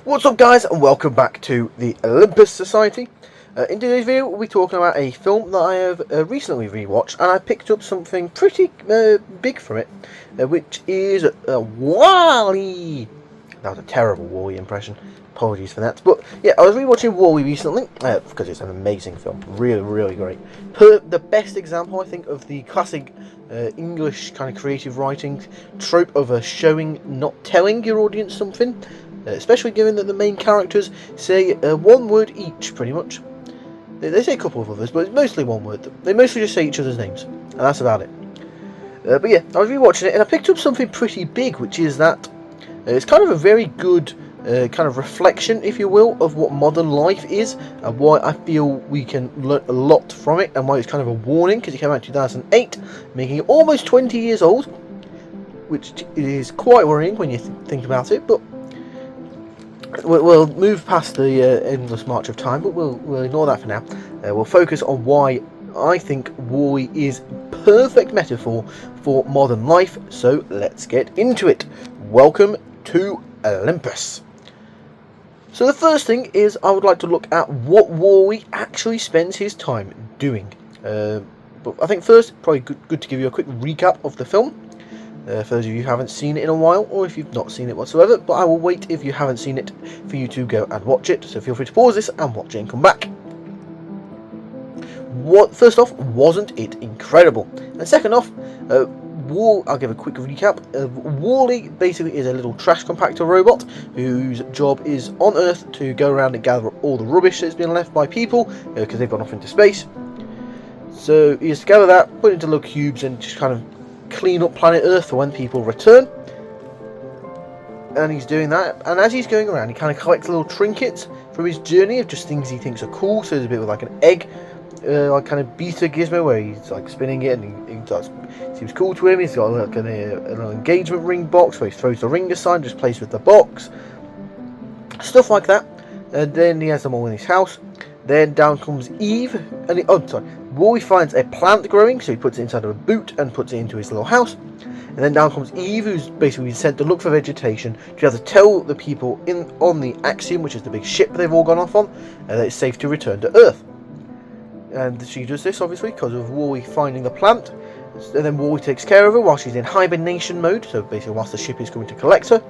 What's up, guys, and welcome back to the Olympus Society. In today's video we'll be talking about a film that I have recently rewatched, and I picked up something pretty big from it, which is WALL-E. That was a terrible WALL-E impression, apologies for that. But yeah, I was rewatching WALL-E recently because it's an amazing film, really great. The best example, I think, of the classic English kind of creative writing trope of showing, not telling your audience something. Especially given that the main characters say one word each, pretty much. They say a couple of others, but it's mostly one word. They mostly just say each other's names, and that's about it. But yeah, I was rewatching it, and I picked up something pretty big, which is that it's kind of a very good kind of reflection, if you will, of what modern life is, and why I feel we can learn a lot from it, and why it's kind of a warning, because it came out in 2008, making it almost 20 years old, which is quite worrying when you think about it, but we'll move past the endless march of time, but we'll ignore that for now. We'll focus on why I think WALL-E is perfect metaphor for modern life, so let's get into it. Welcome to Olympus. So the first thing is I would like to look at what WALL-E actually spends his time doing. But I think first, probably good to give you a quick recap of the film. For those of you who haven't seen it in a while, or if you've not seen it whatsoever, but I will wait if you haven't seen it for you to go and watch it, so feel free to pause this and watch it and come back. First off, wasn't it incredible? And second off, I'll give a quick recap. WALL-E basically is a little trash compactor robot whose job is on Earth to go around and gather up all the rubbish that's been left by people, because they've gone off into space. So he has to gather that, put it into little cubes, and just kind of clean up planet Earth for when people return. And he's doing that, and as he's going around he kind of collects little trinkets from his journey of just things he thinks are cool. So there's a bit of like an egg like kind of beta gizmo where he's like spinning it, and he seems cool to him. He's got like a little engagement ring box where he throws the ring aside, just plays with the box, stuff like that. And then he has them all in his house. Then down comes Eve, and WALL-E finds a plant growing, so he puts it inside of a boot and puts it into his little house. And then down comes Eve, who's basically been sent to look for vegetation, to have to tell the people on the Axiom, which is the big ship they've all gone off on, that it's safe to return to Earth. And she does this, obviously, because of WALL-E finding the plant. And then WALL-E takes care of her while she's in hibernation mode, so basically whilst the ship is coming to collect her.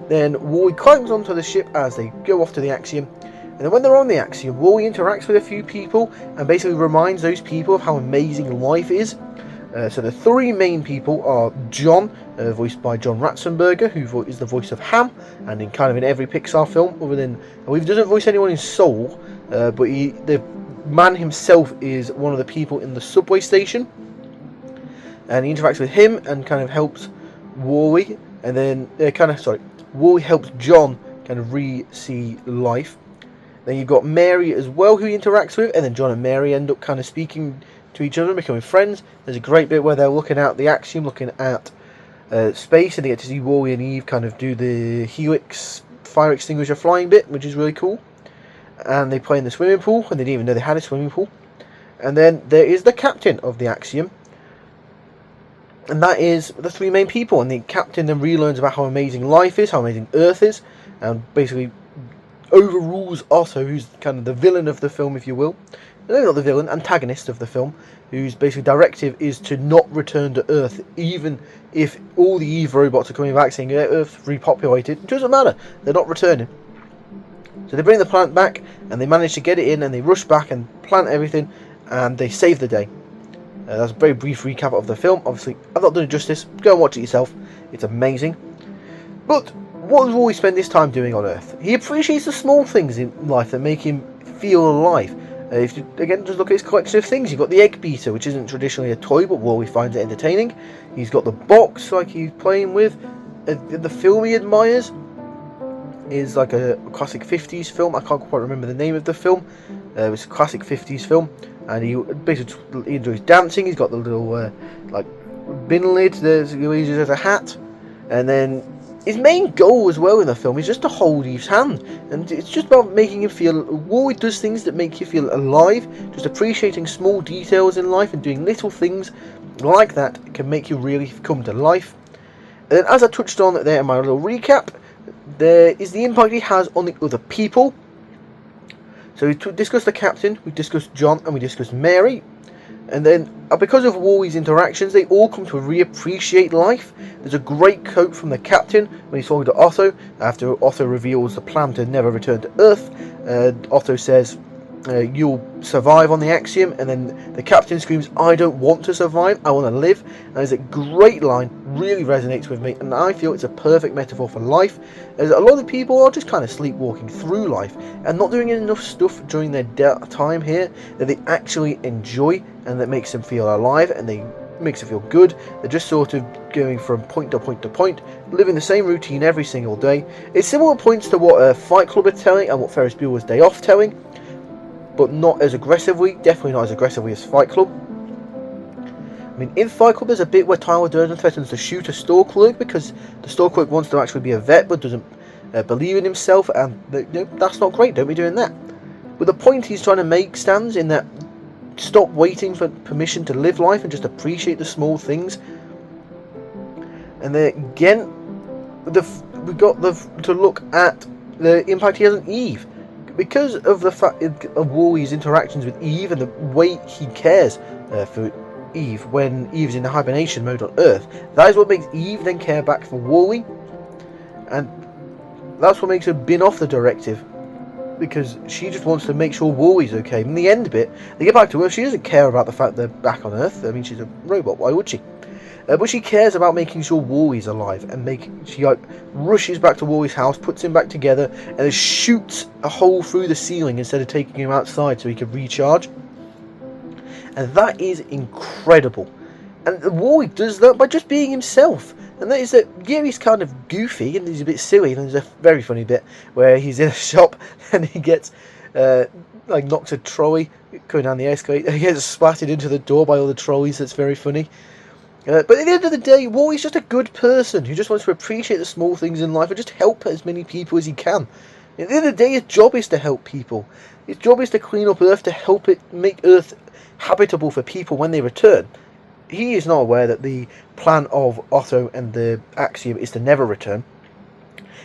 Then WALL-E climbs onto the ship as they go off to the Axiom. And then when they're on the Axiom, WALL-E interacts with a few people and basically reminds those people of how amazing life is. So the three main people are John, voiced by John Ratzenberger, who is the voice of Ham, and in every Pixar film, other than he doesn't voice anyone in Soul, but the man himself is one of the people in the subway station, and he interacts with him and kind of helps WALL-E, and then WALL-E helps John kind of re-see life. Then you've got Mary as well, who he interacts with, and then John and Mary end up kind of speaking to each other and becoming friends. There's a great bit where they're looking out the Axiom, looking at space, and they get to see WALL-E and Eve kind of do the helix fire extinguisher flying bit, which is really cool. And they play in the swimming pool, and they didn't even know they had a swimming pool. And then there is the captain of the Axiom, and that is the three main people. And the captain then relearns about how amazing life is, how amazing Earth is, and basically overrules Otto, who's kind of the villain of the film, if you will. No, not the villain, antagonist of the film, whose basic directive is to not return to Earth, even if all the Eve robots are coming back saying Earth's repopulated. It doesn't matter, they're not returning. So they bring the plant back, and they manage to get it in, and they rush back and plant everything, and they save the day. That's a very brief recap of the film. Obviously, I've not done it justice. Go and watch it yourself. It's amazing. But what does WALL-E spend his time doing on Earth? He appreciates the small things in life that make him feel alive. If you, again, just look at his collection of things. You've got the egg beater, which isn't traditionally a toy, but WALL-E finds it entertaining. He's got the box, like he's playing with. The film he admires is like a classic 50s film. I can't quite remember the name of the film. It's a classic 50s film, and he basically enjoys dancing. He's got the little like bin lid that he uses as a hat, and then his main goal as well in the film is just to hold Eve's hand, and it's just about making him feel. WALL-E does things that make you feel alive, just appreciating small details in life and doing little things like that can make you really come to life. And then, as I touched on there in my little recap, There is the impact he has on the other people. So we discussed the captain, we discussed John, and we discussed Mary. And then, because of Wally's interactions, they all come to reappreciate life. There's a great quote from the captain when he's talking to Otto, after Otto reveals the plan to never return to Earth. Otto says, you'll survive on the Axiom, and then the captain screams, I don't want to survive, I want to live. And it's a great line, really resonates with me, and I feel it's a perfect metaphor for life, as a lot of people are just kind of sleepwalking through life and not doing enough stuff during their time here that they actually enjoy and that makes them feel alive and they makes them feel good. They're just sort of going from point to point to point, living the same routine every single day. It's similar points to what Fight Club are telling and what Ferris Bueller's Day Off telling, but not as aggressively, definitely not as aggressively as Fight Club. I mean, in Fight Club there's a bit where Tyler Durden threatens to shoot a store clerk because the store clerk wants to actually be a vet but doesn't believe in himself, and that's not great, don't be doing that. But the point he's trying to make stands in that stop waiting for permission to live life and just appreciate the small things. And then again, we got to look at the impact he has on Eve. Because of the fact of Wally's interactions with Eve and the way he cares for Eve when Eve's in the hibernation mode on Earth, that is what makes Eve then care back for Wally, and that's what makes her bin off the directive, because she just wants to make sure Wally's okay. In the end bit, they get back to Earth, she doesn't care about the fact they're back on Earth. I mean, she's a robot, why would she? But she cares about making sure Wally's alive, and she rushes back to Wally's house, puts him back together, and then shoots a hole through the ceiling instead of taking him outside so he could recharge. And that is incredible. And Wally does that by just being himself. And that is that, yeah, he's kind of goofy and he's a bit silly. And there's a very funny bit where he's in a shop and he gets knocks a trolley going down the escalator. He gets splattered into the door by all the trolleys. That's very funny. But at the end of the day, Wally's just a good person who just wants to appreciate the small things in life and just help as many people as he can. At the end of the day, his job is to help people. His job is to clean up Earth, to help it make Earth habitable for people when they return. He is not aware that the plan of Otto and the Axiom is to never return.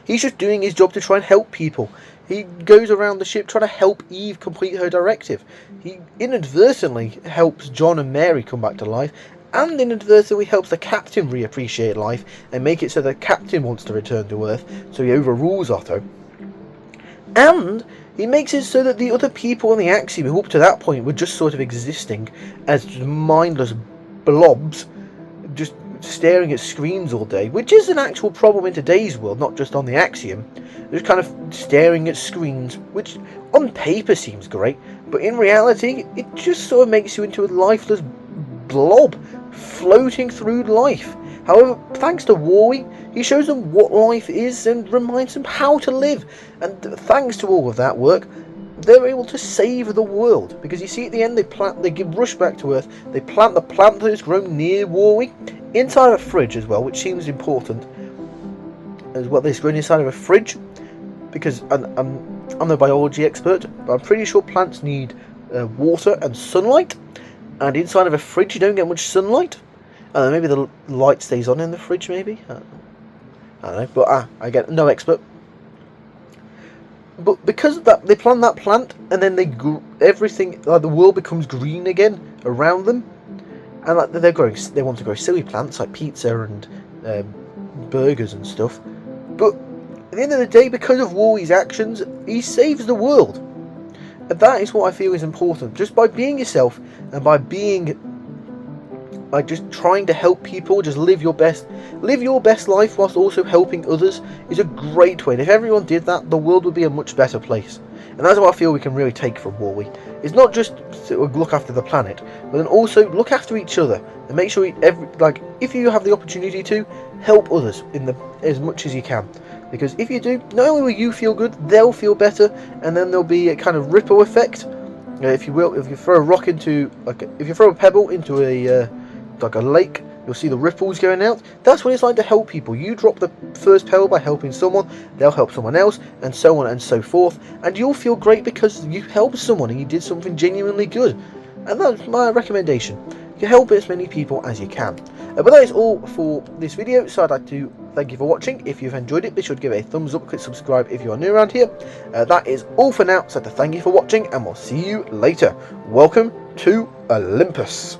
He's just doing his job to try and help people. He goes around the ship trying to help Eve complete her directive. He inadvertently helps John and Mary come back to life, and inadvertently helps the captain reappreciate life and make it so the captain wants to return to Earth, so he overrules Otto. And he makes it so that the other people on the Axiom, who up to that point were just sort of existing as mindless blobs, just staring at screens all day, which is an actual problem in today's world, not just on the Axiom. They're just kind of staring at screens, which on paper seems great, but in reality, it just sort of makes you into a lifeless blob floating through life. However, thanks to Wally, he shows them what life is and reminds them how to live. And thanks to all of that work, they're able to save the world. Because you see, at the end, they rush back to Earth. They plant the plant that has grown near Wally inside a fridge as well, which seems important as well. They've grown inside of a fridge because I'm no biology expert, but I'm pretty sure plants need water and sunlight. And inside of a fridge, you don't get much sunlight. Maybe the light stays on in the fridge, maybe? I don't know, but I get no expert. But because of that, they plant that plant, and then everything, the world becomes green again around them. And they want to grow silly plants like pizza and burgers and stuff. But at the end of the day, because of Wally's actions, he saves the world. And that is what I feel is important. Just by being yourself and by just trying to help people, just live your best life whilst also helping others is a great way. And if everyone did that, the world would be a much better place. And that's what I feel we can really take from Wally. It's not just to look after the planet, but then also look after each other and make sure if you have the opportunity to, help others as much as you can. Because if you do, not only will you feel good, they'll feel better, and then there'll be a kind of ripple effect. If you throw a pebble into a lake, you'll see the ripples going out. That's what it's like to help people. You drop the first pebble by helping someone, they'll help someone else, and so on and so forth, and you'll feel great because you helped someone and you did something genuinely good. And that's my recommendation. You help as many people as you can. But that is all for this video, so I'd like to thank you for watching. If you've enjoyed it, be sure to give it a thumbs up, click subscribe if you are new around here. That is all for now, so thank you for watching, and we'll see you later. Welcome to Olympus.